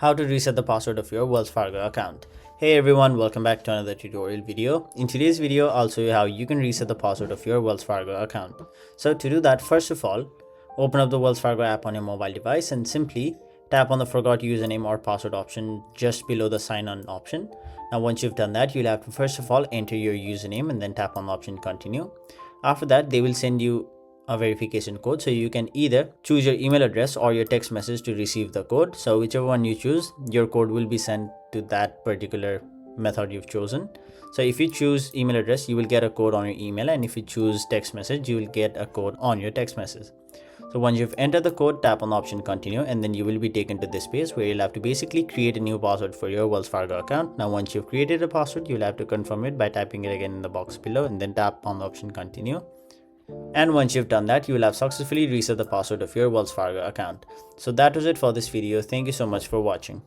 how to reset the password of your Wells Fargo account. Hey everyone, welcome back to another tutorial video. In today's video, I'll show you how you can reset the password of your Wells Fargo account. So to do that, first of all, open up the Wells Fargo app on your mobile device and simply tap on the forgot username or password option just below the sign on option. Now once you've done that, you'll have to first of all enter your username and then tap on the option continue. After that, they will send you a verification code, so you can either choose your email address or your text message to receive the code. So whichever one you choose, your code will be sent to that particular method you've chosen. So if you choose email address, you will get a code on your email, and if you choose text message, you will get a code on your text message. So once you've entered the code, tap on the option continue, and then you will be taken to this page where you'll have to basically create a new password for your Wells Fargo account. Now once you've created a password, you'll have to confirm it by typing it again in the box below and then tap on the option continue. And once you've done that, you will have successfully reset the password of your Wells Fargo account. So that was it for this video. Thank you so much for watching.